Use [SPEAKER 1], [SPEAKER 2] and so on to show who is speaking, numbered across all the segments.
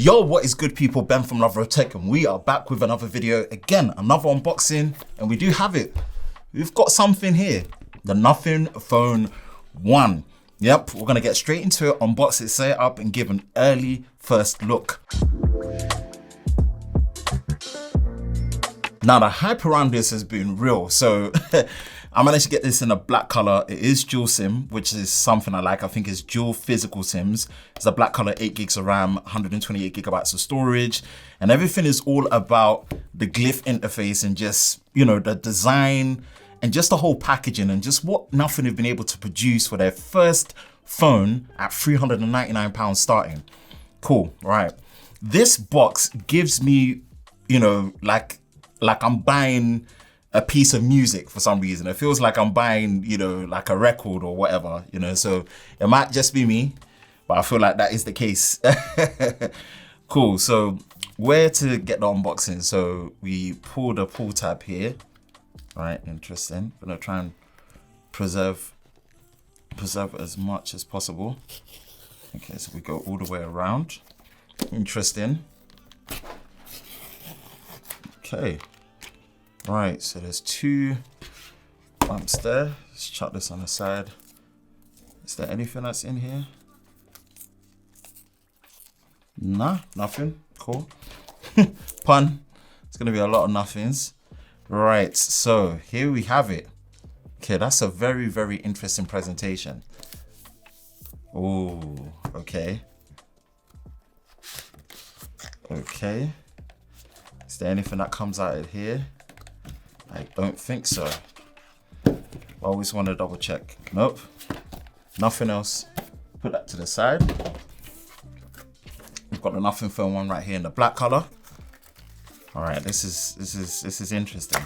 [SPEAKER 1] Yo, what is good people? Ben from Lover of Tech, and we are back with another video. Again, another unboxing, and we do have it. We've got something here. The Nothing Phone 1. Yep, we're gonna get straight into it, unbox it, set it up, and give an early first look. Now, the hype around this has been real. So I managed to get this in a black color. It is dual SIM, which is something I like. I think it's dual physical SIMs. It's a black color, 8 gigs of RAM, 128 gigabytes of storage, and everything is all about the Glyph interface and just, you know, the design and just the whole packaging and just what Nothing have been able to produce for their first phone at £399 starting. Cool, right. This box gives me, you know, like I'm buying a piece of music for some reason. It feels like I'm buying, you know, like a record or whatever, you know, so it might just be me, but I feel like that is the case. Cool, so where to get the unboxing? So we pull the pull tab here. All right, interesting. I'm gonna try and preserve as much as possible. Okay, so we go all the way around. Interesting. Okay. Right, so there's two bumps there. Let's chuck this on the side. Is there anything that's in here? Nah, nothing. Cool. Pun. It's gonna be a lot of nothings. Right, so here we have it. Okay, that's a very, very interesting presentation. Oh, okay. Okay. Is there anything that comes out of here? I don't think so. I always want to double check. Nope, nothing else. Put that to the side. We've got the Nothing Phone 1 right here in the black color. All right, this is interesting.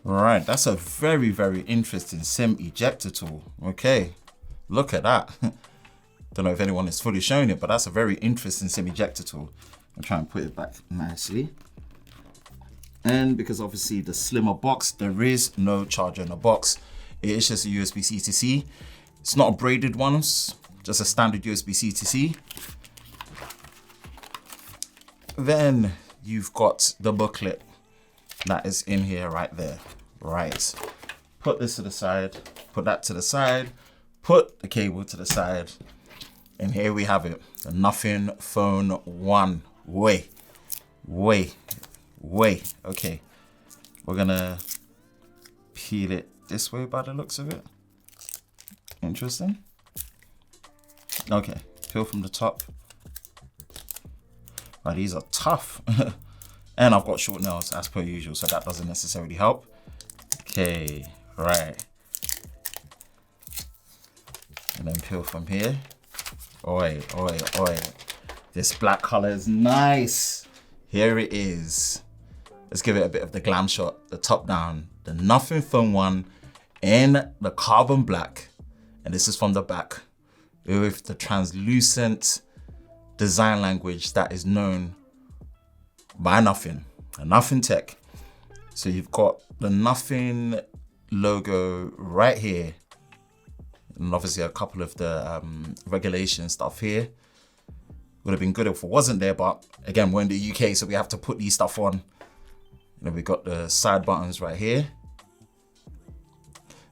[SPEAKER 1] All right, that's a very, very interesting SIM ejector tool. Okay, look at that. Don't know if anyone is fully showing it, but that's a very interesting SIM ejector tool. I'll try and put it back nicely. And because obviously the slimmer box, there is no charger in the box. It is just a USB-C to C. It's not a braided one, it's just a standard USB-C to C. Then you've got the booklet that is in here right there. Right. Put this to the side, put that to the side, put the cable to the side, and here we have it. The Nothing Phone 1. Wait, okay. We're gonna peel it this way by the looks of it. Interesting. Okay, peel from the top. Wow, these are tough. And I've got short nails as per usual, so that doesn't necessarily help. Okay, right. And then peel from here. Oi. This black color is nice. Here it is. Let's give it a bit of the glam shot, the top down, the Nothing Phone 1 in the carbon black. And this is from the back with the translucent design language that is known by Nothing, a Nothing Tech. So you've got the Nothing logo right here. And obviously a couple of the regulation stuff here. Would have been good if it wasn't there, but again, we're in the UK, so we have to put these stuff on. And then we got the side buttons right here.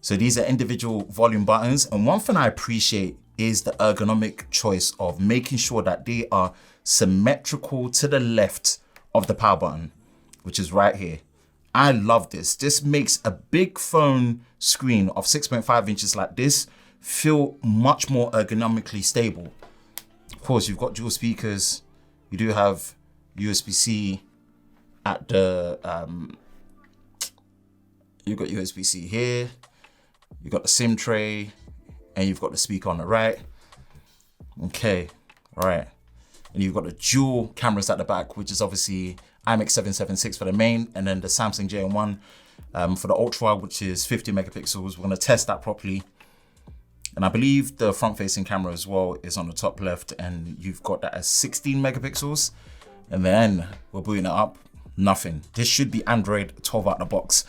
[SPEAKER 1] So these are individual volume buttons. And one thing I appreciate is the ergonomic choice of making sure that they are symmetrical to the left of the power button, which is right here. I love this. This makes a big phone screen of 6.5 inches like this feel much more ergonomically stable. Of course, you've got dual speakers. You do have USB-C at the, you've got USB-C here. You've got the SIM tray, and you've got the speaker on the right. Okay, all right. And you've got the dual cameras at the back, which is obviously IMX776 for the main, and then the Samsung JN1 for the ultra, which is 50 megapixels. We're gonna test that properly. And I believe the front-facing camera as well is on the top left, and you've got that as 16 megapixels. And then we're booting it up. Nothing. This should be Android 12 out of the box.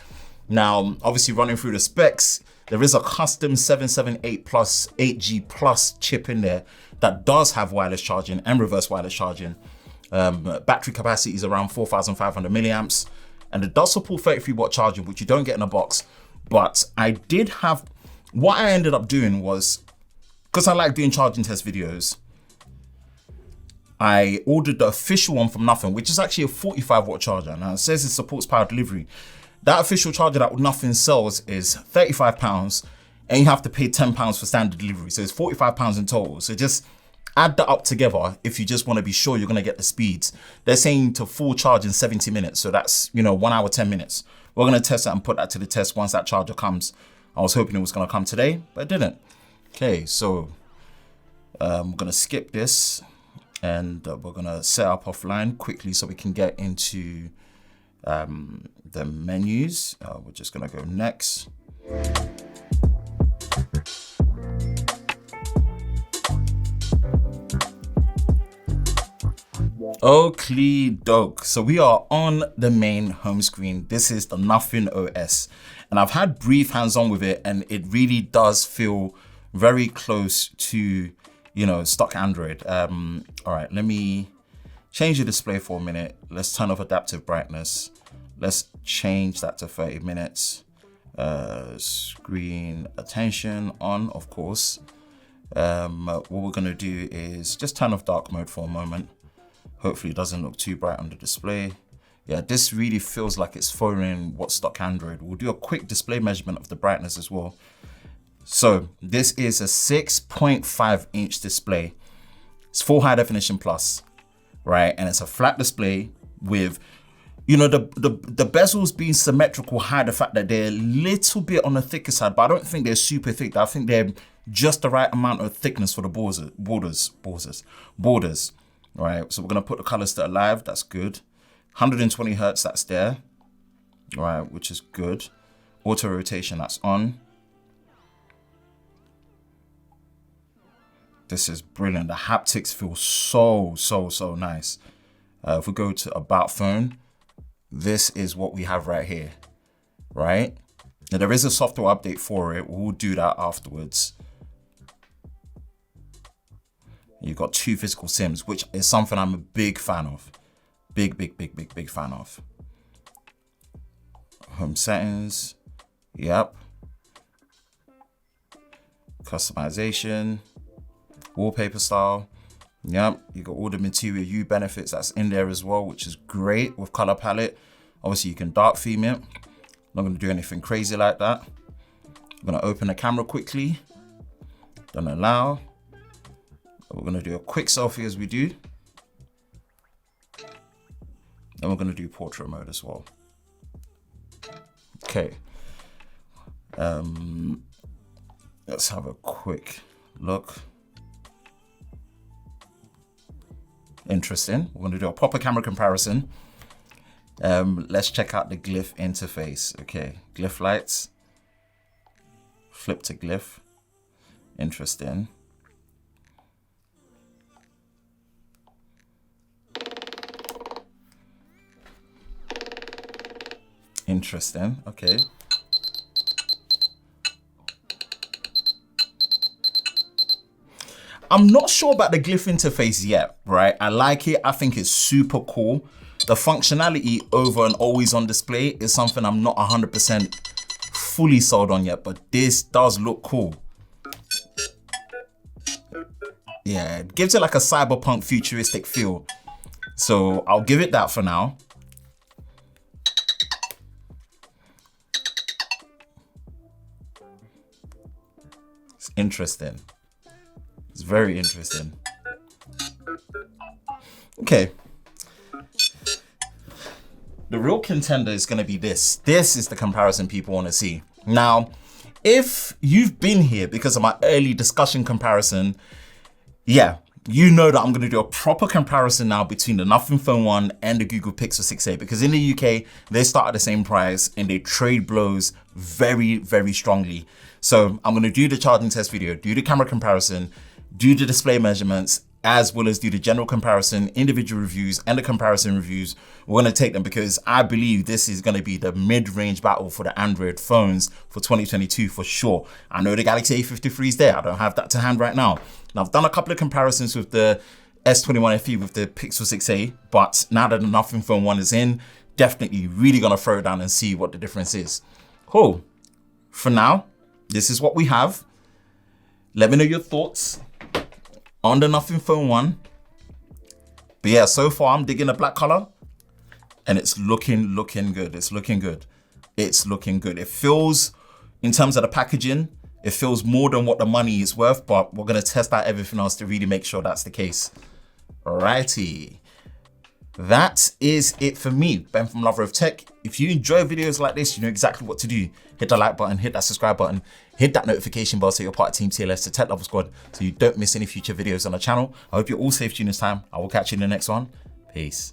[SPEAKER 1] Now, obviously running through the specs, There is a custom 778 plus 8G plus chip in there that does have wireless charging and reverse wireless charging. Battery capacity is around 4,500 milliamps, and it does support 33-watt charging, which you don't get in a box. But I did have, what I ended up doing was, because I like doing charging test videos, I ordered the official one from Nothing, which is actually a 45-watt charger. Now it says it supports power delivery. That official charger that Nothing sells is £35, and you have to pay £10 for standard delivery. So it's £45 in total. So just add that up together if you just want to be sure you're going to get the speeds. They're saying to full charge in 70 minutes. So that's, 1 hour, 10 minutes. We're going to test that and put that to the test once that charger comes. I was hoping it was going to come today, but it didn't. Okay, so we're going to skip this, and we're going to set up offline quickly so we can get into the menus. We're just going to go next. Oakley doke. So we are on the main home screen. This is the Nothing OS, and I've had brief hands-on with it, and it really does feel very close to, stock Android. All right, let me change the display for a minute. Let's turn off adaptive brightness. Let's change that to 30 minutes. Screen attention on, of course. What we're gonna do is just turn off dark mode for a moment. Hopefully it doesn't look too bright on the display. Yeah, this really feels like it's following what's stock Android. We'll do a quick display measurement of the brightness as well. So this is a 6.5 inch display. It's full high definition plus, right? And it's a flat display with, the bezels being symmetrical hide the fact that they're a little bit on the thicker side, but I don't think they're super thick. I think they're just the right amount of thickness for the borders. Right, so we're gonna put the colors to alive. That's good. 120 hertz, that's there. Right, which is good. Auto rotation, that's on. This is brilliant. The haptics feel so nice. If we go to about phone, this is what we have right here. Right, now there is a software update for it. We'll do that afterwards. You've got 2 physical SIMs, which is something I'm a big fan of. Big fan of. Home settings. Yep. Customization. Wallpaper style. Yep. You got all the Material U benefits that's in there as well, which is great with color palette. Obviously, you can dark theme it. Not going to do anything crazy like that. I'm going to open the camera quickly. Don't allow. We're going to do a quick selfie as we do. And we're going to do portrait mode as well. Okay. Let's have a quick look. Interesting. We're going to do a proper camera comparison. Let's check out the Glyph interface. Okay, Glyph lights. Flip to Glyph. Interesting. Interesting, okay. I'm not sure about the Glyph interface yet, right? I like it, I think it's super cool. The functionality over an always on display is something I'm not 100% fully sold on yet, but this does look cool. Yeah, it gives it like a cyberpunk futuristic feel. So I'll give it that for now. It's interesting. It's very interesting. Okay. The real contender is going to be this. This is the comparison people want to see. Now, if you've been here because of my early discussion comparison, yeah, you know that I'm going to do a proper comparison now between the Nothing Phone 1 and the Google Pixel 6a, because in the UK, they start at the same price and they trade blows very, very strongly. So I'm going to do the charging test video, do the camera comparison, do the display measurements, as well as do the general comparison, individual reviews, and the comparison reviews. We're going to take them because I believe this is going to be the mid-range battle for the Android phones for 2022 for sure. I know the Galaxy A53 is there. I don't have that to hand right now. Now, I've done a couple of comparisons with the S21 FE with the Pixel 6a, but now that the Nothing Phone 1 is in, definitely really going to throw it down and see what the difference is. Cool. For now, this is what we have. Let me know your thoughts on the Nothing Phone 1. But yeah, so far I'm digging the black color and it's looking good. It's looking good. It's looking good. It feels, in terms of the packaging, it feels more than what the money is worth, but we're gonna test out everything else to really make sure that's the case. Alrighty. That is it for me, Ben from Lover of Tech. If you enjoy videos like this, you know exactly what to do. Hit the like button, hit that subscribe button, hit that notification bell so you're part of Team TLS, the Tech Lover Squad, so you don't miss any future videos on the channel. I hope you're all safe during this time. I will catch you in the next one. Peace.